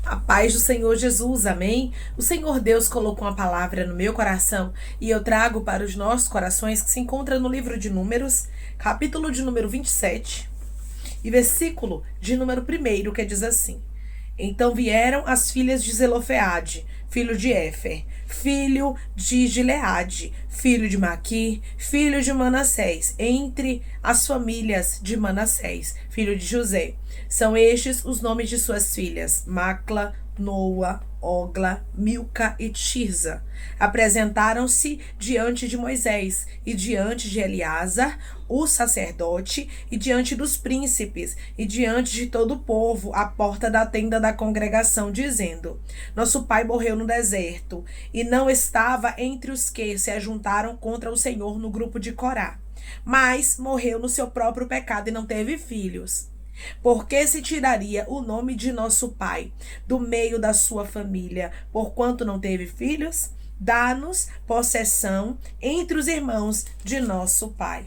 A paz do Senhor Jesus, amém? O Senhor Deus colocou uma palavra no meu coração e eu trago para os nossos corações que se encontra no livro de Números, capítulo de número 27 e versículo de número 1, que diz assim: Então vieram as filhas de Zelofeade, filho de Éfer, filho de Gileade, filho de Maqui, filho de Manassés, entre as famílias de Manassés, filho de José. São estes os nomes de suas filhas: Macla, Noa, Ogla, Milca e Tirza. Apresentaram-se diante de Moisés e diante de Eleazar, o sacerdote, e diante dos príncipes e diante de todo o povo, à porta da tenda da congregação, dizendo: Nosso pai morreu no deserto e não estava entre os que se ajuntaram contra o Senhor no grupo de Corá, mas morreu no seu próprio pecado e não teve filhos. Por que se tiraria o nome de nosso pai do meio da sua família, porquanto não teve filhos? Dá-nos possessão entre os irmãos de nosso pai.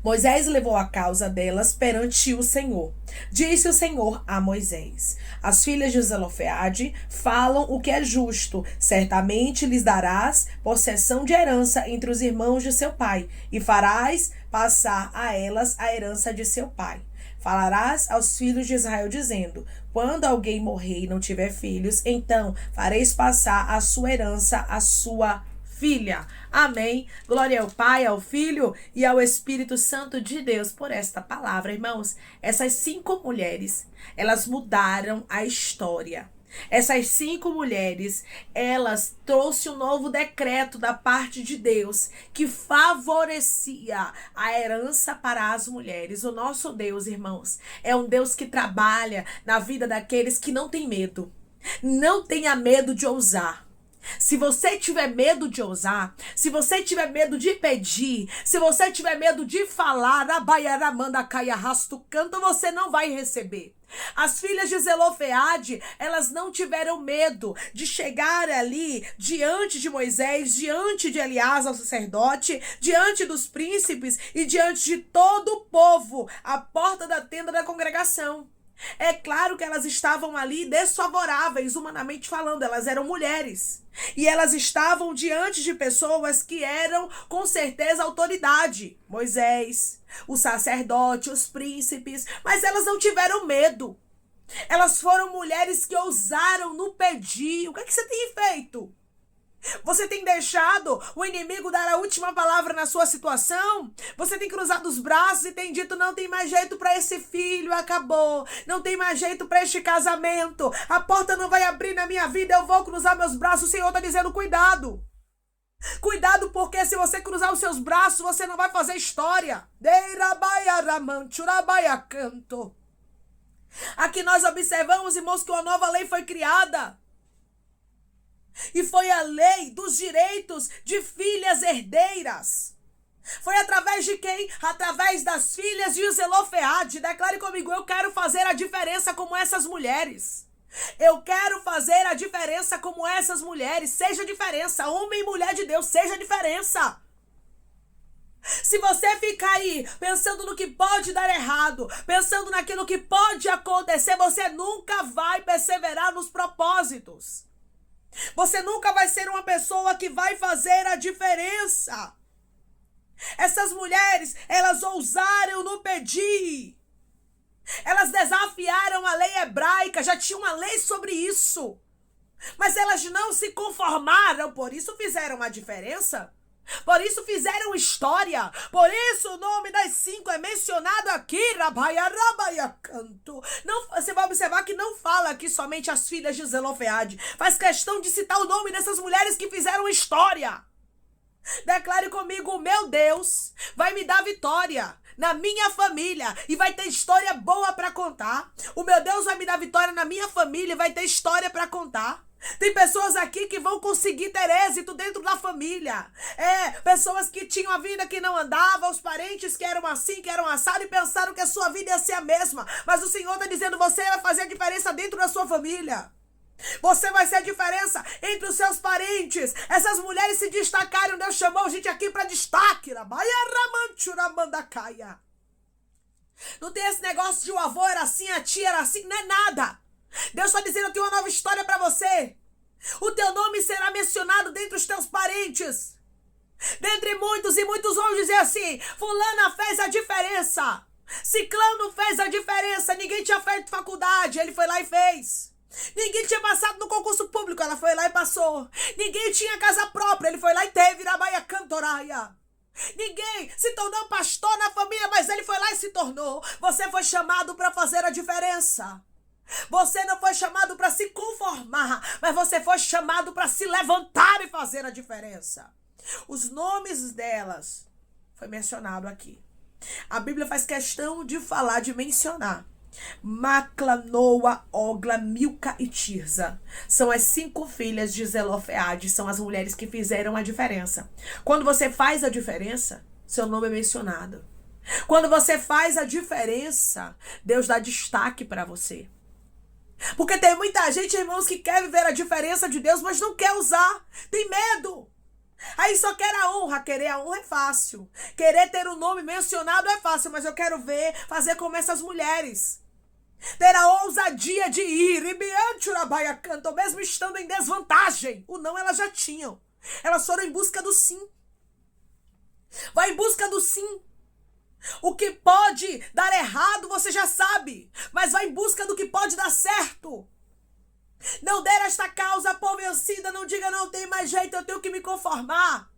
Moisés levou a causa delas perante o Senhor. Disse o Senhor a Moisés: As filhas de Zelofeade falam o que é justo. Certamente lhes darás possessão de herança entre os irmãos de seu pai, e farás passar a elas a herança de seu pai. Falarás aos filhos de Israel, dizendo: Quando alguém morrer e não tiver filhos, então fareis passar a sua herança à sua filha. Amém. Glória ao Pai, ao Filho e ao Espírito Santo de Deus por esta palavra, irmãos. Essas 5 mulheres, elas mudaram a história. Essas 5 mulheres, elas trouxeram um novo decreto da parte de Deus que favorecia a herança para as mulheres. O nosso Deus, irmãos, é um Deus que trabalha na vida daqueles que não têm medo. Não tenha medo de ousar. Se você tiver medo de ousar, se você tiver medo de pedir, se você tiver medo de falar, canta, você não vai receber. As filhas de Zelofeade, elas não tiveram medo de chegar ali diante de Moisés, diante de Eleazar, o sacerdote, diante dos príncipes e diante de todo o povo, à porta da tenda da congregação. É claro que elas estavam ali desfavoráveis, humanamente falando, elas eram mulheres. E elas estavam diante de pessoas que eram, com certeza, autoridade. Moisés, o sacerdote, os príncipes, mas elas não tiveram medo. Elas foram mulheres que ousaram no pedir. O que é que você tem feito? Você tem deixado o inimigo dar a última palavra na sua situação? Você tem cruzado os braços e tem dito: não tem mais jeito para esse filho, acabou. Não tem mais jeito para este casamento. A porta não vai abrir na minha vida, eu vou cruzar meus braços. O Senhor está dizendo: cuidado. Cuidado, porque se você cruzar os seus braços, você não vai fazer história. Aqui nós observamos, irmãos, que uma nova lei foi criada. E foi a lei dos direitos de filhas herdeiras. Foi através de quem? Através das filhas de Zelofeade. Declare comigo: eu quero fazer a diferença como essas mulheres. Eu quero fazer a diferença como essas mulheres. Seja a diferença. Homem e mulher de Deus, seja a diferença. Se você ficar aí pensando no que pode dar errado, pensando naquilo que pode acontecer, você nunca vai perseverar nos propósitos. Você nunca vai ser uma pessoa que vai fazer a diferença. Essas mulheres, elas ousaram no pedir. Elas desafiaram a lei hebraica, já tinha uma lei sobre isso. Mas elas não se conformaram, por isso fizeram a diferença. Por isso fizeram história. Por isso o nome das 5 é mencionado aqui. Não, você vai observar que não fala aqui somente as filhas de Zelofeade. Faz questão de citar o nome dessas mulheres que fizeram história. Declare comigo: o meu Deus vai me dar vitória na minha família e vai ter história boa para contar. O meu Deus vai me dar vitória na minha família e vai ter história para contar. Tem pessoas aqui que vão conseguir ter êxito dentro da família. Pessoas que tinham a vida que não andava, os parentes que eram assim, que eram assados e pensaram que a sua vida ia ser a mesma. Mas o Senhor está dizendo: você vai fazer a diferença dentro da sua família. Você vai ser a diferença entre os seus parentes. Essas mulheres se destacaram. Deus chamou a gente aqui para destaque. Não tem esse negócio de o avô era assim, a tia era assim. Não é nada. Deus está dizendo: eu tenho uma nova história para você. O teu nome será mencionado dentre os teus parentes. Dentre muitos, e muitos vão dizer assim: fulana fez a diferença. Ciclano fez a diferença. Ninguém tinha feito faculdade, ele foi lá e fez. Ninguém tinha passado no concurso público, ela foi lá e passou. Ninguém tinha casa própria, ele foi lá e teve. Irabaia Cantoraia. Ninguém se tornou pastor na família, mas ele foi lá e se tornou. Você foi chamado para fazer a diferença. Você não foi chamado para se conformar, mas você foi chamado para se levantar e fazer a diferença. Os nomes delas foi mencionado aqui. A Bíblia faz questão de falar, de mencionar. Macla, Noa, Ogla, Milca e Tirza são as 5 filhas de Zelofeade. São as mulheres que fizeram a diferença. Quando você faz a diferença, seu nome é mencionado. Quando você faz a diferença, Deus dá destaque para você. Porque tem muita gente, irmãos, que quer viver a diferença de Deus, mas não quer usar. Tem medo. Aí só quer a honra. Querer a honra é fácil. Querer ter o nome mencionado é fácil, mas eu quero fazer como essas mulheres. Ter a ousadia de ir. E Bianchurabaia cantou, mesmo estando em desvantagem. O não elas já tinham. Elas foram em busca do sim. Vai em busca do sim. O que pode dar errado você já sabe, mas vai em busca do que pode dar certo. Não der esta causa por vencida, não diga não tem mais jeito, eu tenho que me conformar.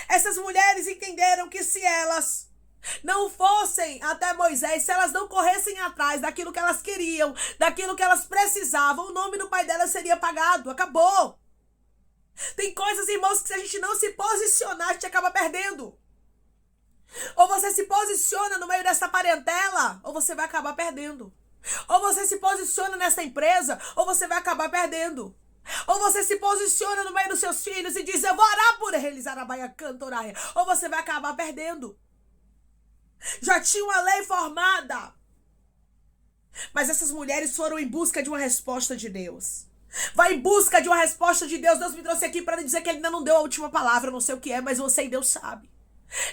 Essas mulheres entenderam que se elas não fossem até Moisés, se elas não corressem atrás daquilo que elas queriam, daquilo que elas precisavam, o nome do pai delas seria apagado, acabou. Tem coisas, irmãos, que se a gente não se posicionar, a gente acaba perdendo. Ou você se posiciona no meio dessa parentela, ou você vai acabar perdendo. Ou você se posiciona nessa empresa, ou você vai acabar perdendo. Ou você se posiciona no meio dos seus filhos e diz: eu vou orar por eles, Arabaia Cantoraia. Ou você vai acabar perdendo. Já tinha uma lei formada. Mas essas mulheres foram em busca de uma resposta de Deus. Vai em busca de uma resposta de Deus. Deus me trouxe aqui para dizer que Ele ainda não deu a última palavra. Eu não sei o que é, mas você e Deus sabe.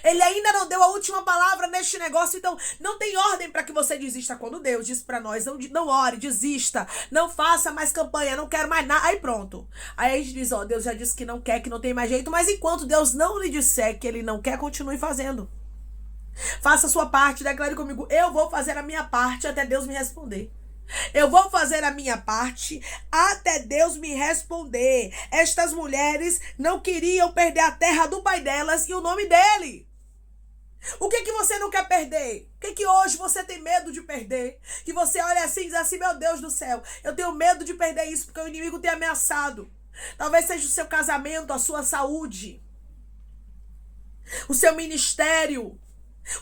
Ele ainda não deu a última palavra neste negócio, então não tem ordem para que você desista. Quando Deus diz para nós: não ore, desista, não faça mais campanha, não quero mais nada, aí pronto. Aí a gente diz: ó, Deus já disse que não quer, que não tem mais jeito, mas enquanto Deus não lhe disser que Ele não quer, continue fazendo. Faça a sua parte, declare comigo: eu vou fazer a minha parte até Deus me responder. Eu vou fazer a minha parte até Deus me responder. Estas mulheres não queriam perder a terra do pai delas e o nome dele. O que você não quer perder? O que hoje você tem medo de perder? Que você olha assim e diz assim: meu Deus do céu, eu tenho medo de perder isso porque o inimigo tem ameaçado. Talvez seja o seu casamento, a sua saúde, o seu ministério.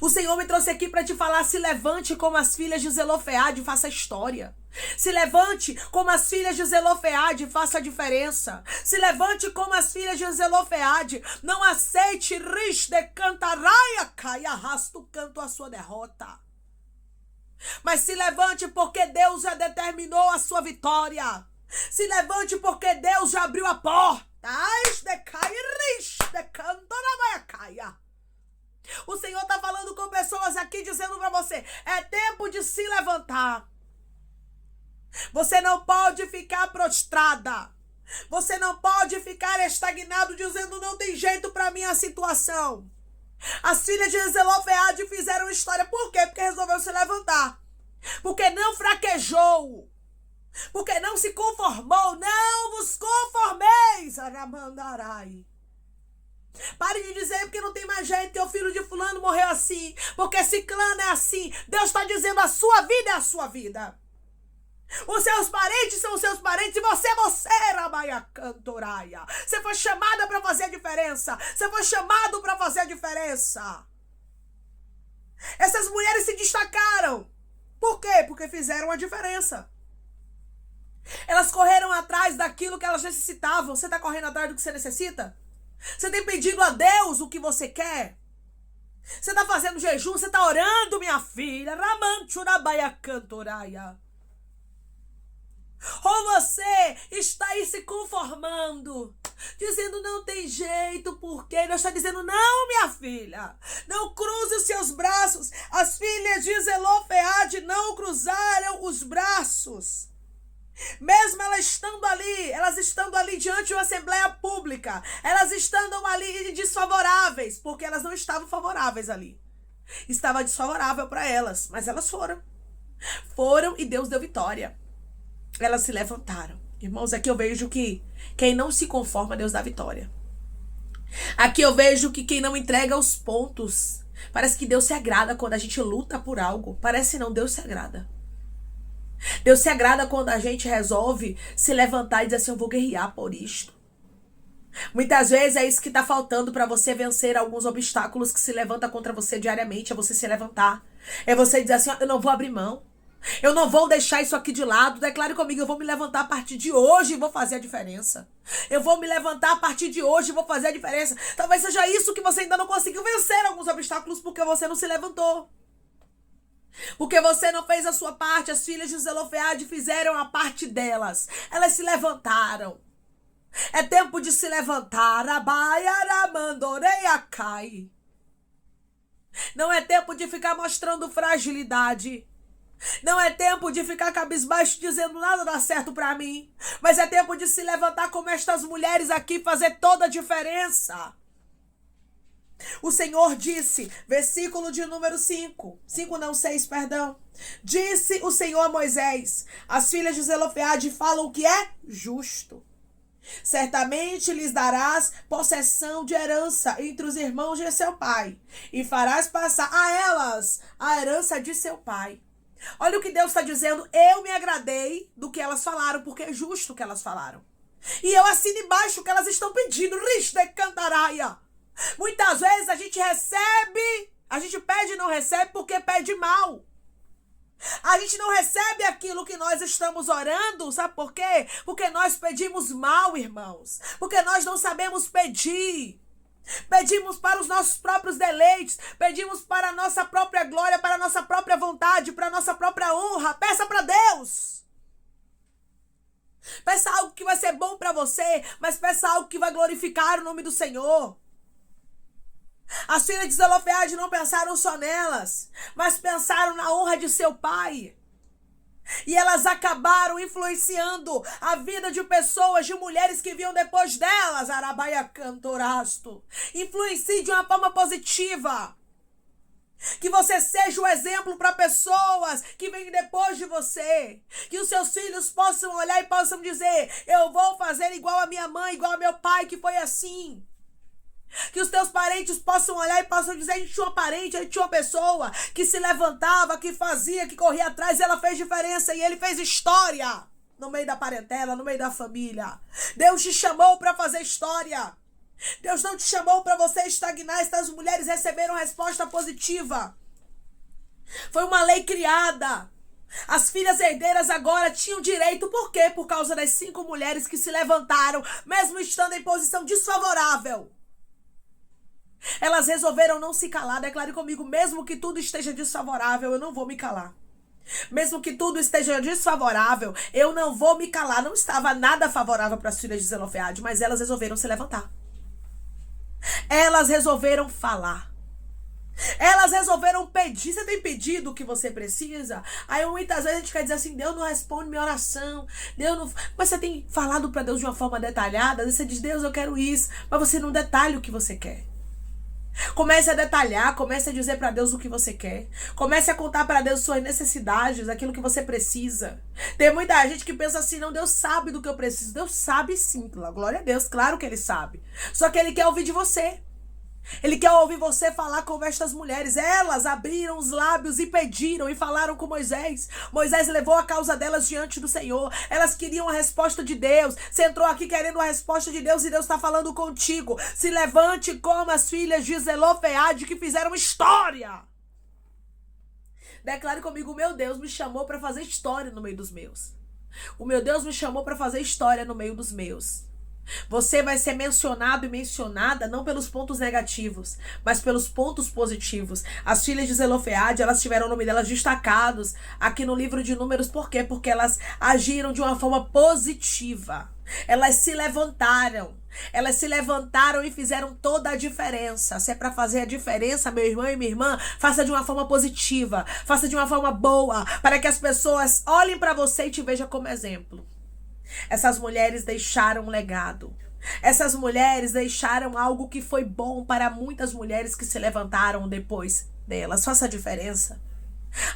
O Senhor me trouxe aqui para te falar: se levante como as filhas de Zelofeade, faça história. Se levante como as filhas de Zelofeade, faça a diferença. Se levante como as filhas de Zelofeade. Não aceite rish de cantaraia, cai, arrasta o canto à sua derrota. Mas se levante porque Deus já determinou a sua vitória. Se levante porque Deus já abriu a porta. O Senhor está falando com pessoas aqui, dizendo para você: é tempo de se levantar. Você não pode ficar prostrada. Você não pode ficar estagnado dizendo: não tem jeito para minha situação. As filhas de Zelofeade fizeram história. Por quê? Porque resolveu se levantar. Porque não fraquejou. Porque não se conformou. Não vos conformeis, Aramandarai. Pare de dizer porque não tem mais jeito, que o filho de fulano morreu assim, porque ciclano é assim. Deus está dizendo: a sua vida é a sua vida. Os seus parentes são os seus parentes. E você, Rabaia Cantoraia. Você foi chamada para fazer a diferença. Você foi chamado para fazer a diferença. Essas mulheres se destacaram. Por quê? Porque fizeram a diferença. Elas correram atrás daquilo que elas necessitavam. Você está correndo atrás do que você necessita? Você tem pedido a Deus o que você quer? Você está fazendo jejum? Você está orando, minha filha? Ramanchurabaia Cantoraia. Ou você está aí se conformando, dizendo: não tem jeito, porque Deus está dizendo: não, minha filha, não cruze os seus braços. As filhas de Zelofeade não cruzaram os braços. Mesmo elas estando ali diante de uma assembleia pública, elas estando ali desfavoráveis, porque elas não estavam favoráveis ali. Estava desfavorável para elas, mas elas foram. Foram e Deus deu vitória. Elas se levantaram. Irmãos, aqui eu vejo que quem não se conforma, Deus dá vitória. Aqui eu vejo que quem não entrega os pontos, parece que Deus se agrada quando a gente luta por algo. Parece não, Deus se agrada. Deus se agrada quando a gente resolve se levantar e dizer assim, eu vou guerrear por isto. Muitas vezes é isso que está faltando para você vencer alguns obstáculos que se levantam contra você diariamente, é você se levantar. É você dizer assim, eu não vou abrir mão. Eu não vou deixar isso aqui de lado. Declare comigo, eu vou me levantar a partir de hoje e vou fazer a diferença. Eu vou me levantar a partir de hoje e vou fazer a diferença. Talvez seja isso que você ainda não conseguiu vencer alguns obstáculos porque você não se levantou. Porque você não fez a sua parte. As filhas de Zelofeade fizeram a parte delas. Elas se levantaram. É tempo de se levantar. Não é tempo de ficar mostrando fragilidade. Não é tempo de ficar cabisbaixo dizendo nada dá certo pra mim. Mas é tempo de se levantar como estas mulheres aqui, fazer toda a diferença. O Senhor disse, versículo de número 6, perdão. Disse o Senhor a Moisés, as filhas de Zelofeade falam o que é justo. Certamente lhes darás possessão de herança entre os irmãos de seu pai, e farás passar a elas a herança de seu pai. Olha o que Deus está dizendo, eu me agradei do que elas falaram, porque é justo o que elas falaram. E eu assino embaixo o que elas estão pedindo, Rishdekantaraia. Muitas vezes a gente pede e não recebe porque pede mal. A gente não recebe aquilo que nós estamos orando, sabe por quê? Porque nós pedimos mal, irmãos. Porque nós não sabemos pedir. Pedimos para os nossos próprios deleites, pedimos para a nossa própria glória, para a nossa própria vontade, para a nossa própria honra. Peça para Deus. Peça algo que vai ser bom para você, mas peça algo que vai glorificar o nome do Senhor. As filhas de Zelofeade não pensaram só nelas, mas pensaram na honra de seu pai. E elas acabaram influenciando a vida de pessoas, de mulheres que vinham depois delas. Arabaia cantorasto. Influencie de uma forma positiva. Que você seja o exemplo para pessoas que vêm depois de você. Que os seus filhos possam olhar e possam dizer, eu vou fazer igual a minha mãe, igual ao meu pai, que foi assim. Que os teus parentes possam olhar e possam dizer, a gente tinha uma parente, a gente tinha uma pessoa que se levantava, que fazia, que corria atrás, e ela fez diferença, e ele fez história no meio da parentela, no meio da família. Deus te chamou para fazer história. Deus não te chamou para você estagnar. Estas mulheres receberam resposta positiva. Foi uma lei criada. As filhas herdeiras agora tinham direito, por quê? Por causa das 5 mulheres que se levantaram, mesmo estando em posição desfavorável. Elas resolveram não se calar. Declare comigo, mesmo que tudo esteja desfavorável, eu não vou me calar. Mesmo que tudo esteja desfavorável, eu não vou me calar. Não estava nada favorável para as filhas de Zelofeade, mas elas resolveram se levantar. Elas resolveram falar. Elas resolveram pedir. Você tem pedido o que você precisa? Aí muitas vezes a gente quer dizer assim, Deus não responde minha oração. Deus não... Mas você tem falado para Deus de uma forma detalhada. Às vezes você diz, Deus, eu quero isso. Mas você não detalha o que você quer. Comece a detalhar, comece a dizer para Deus o que você quer. Comece a contar para Deus suas necessidades, aquilo que você precisa. Tem muita gente que pensa assim, não, Deus sabe do que eu preciso. Deus sabe sim, glória a Deus, claro que Ele sabe. Só que Ele quer ouvir de você. Ele quer ouvir você falar como estas mulheres. Elas abriram os lábios e pediram e falaram com Moisés. Moisés levou a causa delas diante do Senhor. Elas queriam a resposta de Deus. Você entrou aqui querendo a resposta de Deus e Deus está falando contigo. Se levante como as filhas de Zelofeade que fizeram história. Declare comigo, o meu Deus me chamou para fazer história no meio dos meus. O meu Deus me chamou para fazer história no meio dos meus. Você vai ser mencionado e mencionada não pelos pontos negativos, mas pelos pontos positivos. As filhas de Zelofeade, elas tiveram o nome delas destacados aqui no livro de Números. Por quê? Porque elas agiram de uma forma positiva. Elas se levantaram. Elas se levantaram e fizeram toda a diferença. Se é para fazer a diferença, meu irmão e minha irmã, faça de uma forma positiva, faça de uma forma boa, para que as pessoas olhem para você e te vejam como exemplo. Essas mulheres deixaram um legado. Essas mulheres deixaram algo que foi bom para muitas mulheres que se levantaram depois delas. Faça a diferença.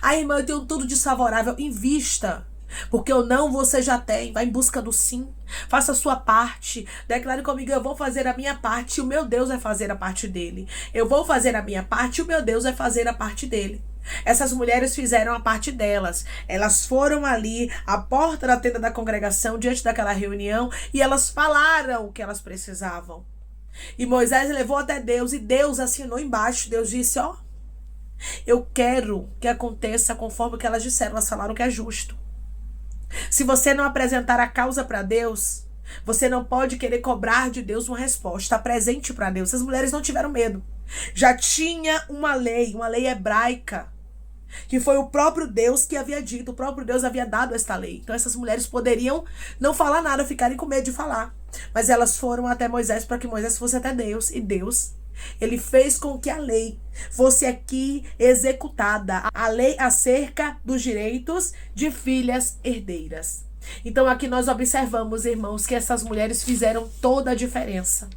Irmã, eu tenho tudo desfavorável. Invista. Porque o não você já tem. Vai em busca do sim. Faça a sua parte. Declare comigo: eu vou fazer a minha parte e o meu Deus vai fazer a parte dele. Eu vou fazer a minha parte e o meu Deus vai fazer a parte dele. Essas mulheres fizeram a parte delas. Elas foram ali à porta da tenda da congregação, diante daquela reunião, e elas falaram o que elas precisavam. E Moisés levou até Deus, e Deus assinou embaixo. Deus disse: ó, eu quero que aconteça conforme o que elas disseram. Elas falaram que é justo. Se você não apresentar a causa para Deus, você não pode querer cobrar de Deus uma resposta presente para Deus. Essas mulheres não tiveram medo. Já tinha uma lei hebraica, que foi o próprio Deus que havia dito, o próprio Deus havia dado esta lei. Então essas mulheres poderiam não falar nada, ficarem com medo de falar. Mas elas foram até Moisés para que Moisés fosse até Deus. E Deus, ele fez com que a lei fosse aqui executada. A lei acerca dos direitos de filhas herdeiras. Então aqui nós observamos, irmãos, que essas mulheres fizeram toda a diferença.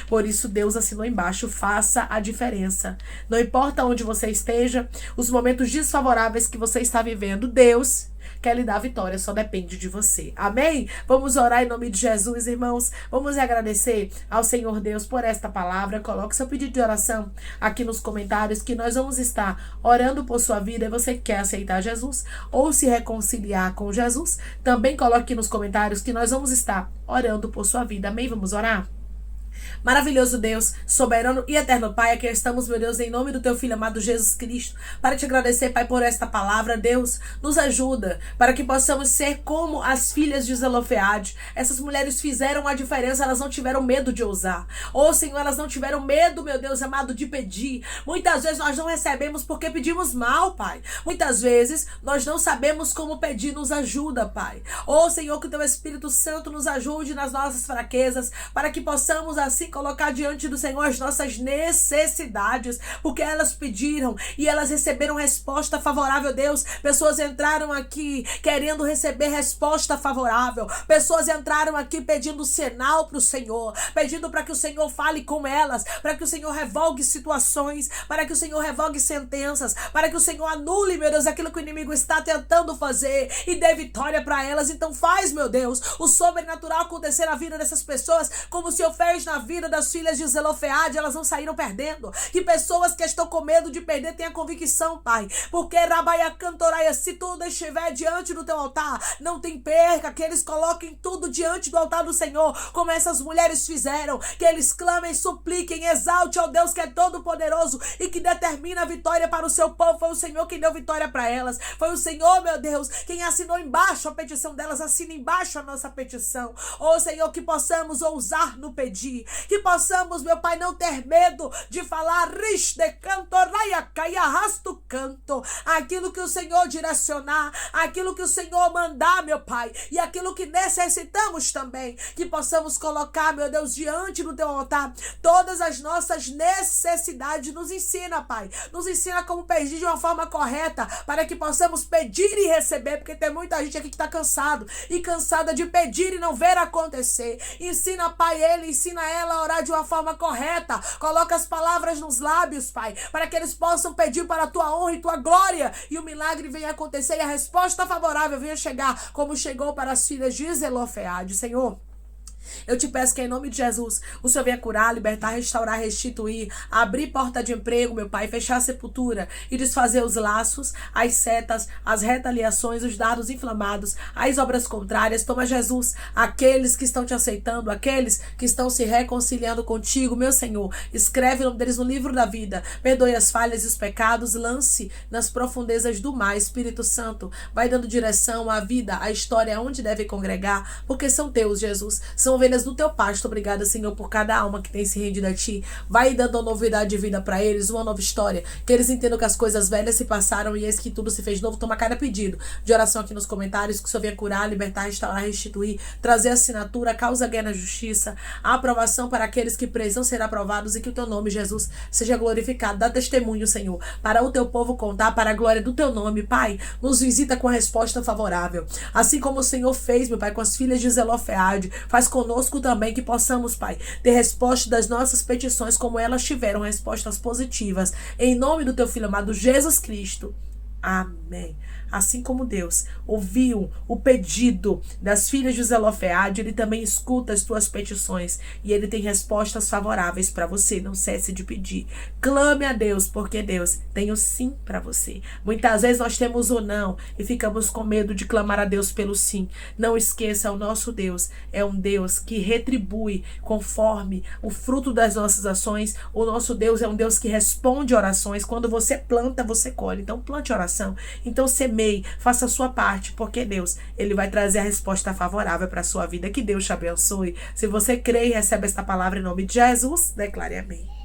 Por isso Deus assinou embaixo: faça a diferença. Não importa onde você esteja, os momentos desfavoráveis que você está vivendo, Deus quer lhe dar vitória, só depende de você. Amém? Vamos orar em nome de Jesus, irmãos. Vamos agradecer ao Senhor Deus por esta palavra. Coloque seu pedido de oração aqui nos comentários, que nós vamos estar orando por sua vida. E você quer aceitar Jesus ou se reconciliar com Jesus, também coloque aqui nos comentários que nós vamos estar orando por sua vida. Amém? Vamos orar? Maravilhoso Deus, soberano e eterno Pai, aqui estamos, meu Deus, em nome do teu Filho amado Jesus Cristo, para te agradecer, Pai, por esta palavra. Deus, nos ajuda para que possamos ser como as filhas de Zelofeade. Essas mulheres fizeram a diferença, elas não tiveram medo de ousar. Senhor, elas não tiveram medo, meu Deus amado, de pedir. Muitas vezes nós não recebemos porque pedimos mal, Pai. Muitas vezes nós não sabemos como pedir, nos ajuda, Pai. Senhor, que o teu Espírito Santo nos ajude nas nossas fraquezas, para que possamos assim colocar diante do Senhor as nossas necessidades, porque elas pediram e elas receberam resposta favorável. Deus, pessoas entraram aqui querendo receber resposta favorável, pessoas entraram aqui pedindo sinal para o Senhor, pedindo para que o Senhor fale com elas, para que o Senhor revogue situações, para que o Senhor revogue sentenças, para que o Senhor anule, meu Deus, aquilo que o inimigo está tentando fazer e dê vitória para elas. Então faz, meu Deus, o sobrenatural acontecer na vida dessas pessoas, como o Senhor fez na vida das filhas de Zelofeade. Elas não saíram perdendo. Que pessoas que estão com medo de perder tenham convicção, Pai, porque Rabaia Cantoraia, se tudo estiver diante do teu altar, não tem perca. Que eles coloquem tudo diante do altar do Senhor, como essas mulheres fizeram. Que eles clamem, supliquem, exalte ao Deus que é todo poderoso e que determina a vitória para o seu povo. Foi o Senhor quem deu vitória para elas. Foi o Senhor, meu Deus, quem assinou embaixo a petição delas. Assina embaixo a nossa petição. Senhor, que possamos ousar no pedir, que possamos, meu Pai, não ter medo de falar aquilo que o Senhor direcionar, aquilo que o Senhor mandar, meu Pai, e aquilo que necessitamos também, que possamos colocar, meu Deus, diante do teu altar todas as nossas necessidades. Nos ensina, Pai, nos ensina como pedir de uma forma correta, para que possamos pedir e receber, porque tem muita gente aqui que está cansado e cansada de pedir e não ver acontecer. Ensina, Pai, ensina ela a orar de uma forma correta. Coloca as palavras nos lábios, Pai, para que eles possam pedir para a tua honra e tua glória, e o milagre venha acontecer e a resposta favorável venha chegar, como chegou para as filhas de Zelofeade. Senhor, eu te peço que em nome de Jesus o Senhor venha curar, libertar, restaurar, restituir, abrir porta de emprego, meu Pai, fechar a sepultura e desfazer os laços, as setas, as retaliações, os dardos inflamados, as obras contrárias. Toma, Jesus, aqueles que estão te aceitando, aqueles que estão se reconciliando contigo, meu Senhor, escreve o nome deles no livro da vida, perdoe as falhas e os pecados, lance nas profundezas do mar. Espírito Santo, vai dando direção à vida, à história, onde deve congregar, porque são teus, Jesus, são ovelhas do teu pasto. Obrigada, Senhor, por cada alma que tem se rendido a ti. Vai dando uma novidade de vida para eles, uma nova história. Que eles entendam que as coisas velhas se passaram e eis que tudo se fez novo. Toma cada pedido de oração aqui nos comentários, que o Senhor venha curar, libertar, restaurar, restituir, trazer assinatura, causa guerra na justiça, a aprovação para aqueles que precisam ser aprovados, e que o teu nome, Jesus, seja glorificado. Dá testemunho, Senhor, para o teu povo contar, para a glória do teu nome. Pai, nos visita com a resposta favorável. Assim como o Senhor fez, meu Pai, com as filhas de Zelofeade, faz conosco também, que possamos, Pai, ter resposta das nossas petições, como elas tiveram respostas positivas. Em nome do teu Filho amado Jesus Cristo. Amém. Assim como Deus ouviu o pedido das filhas de Zelofeade, Ele também escuta as tuas petições e Ele tem respostas favoráveis para você. Não cesse de pedir. Clame a Deus, porque Deus tem o sim para você. Muitas vezes nós temos o não e ficamos com medo de clamar a Deus pelo sim. Não esqueça, o nosso Deus é um Deus que retribui conforme o fruto das nossas ações. O nosso Deus é um Deus que responde orações. Quando você planta, você colhe. Então plante oração. Então semeie, faça a sua parte, porque Deus, Ele vai trazer a resposta favorável para a sua vida. Que Deus te abençoe. Se você crê e recebe esta palavra em nome de Jesus, declare amém.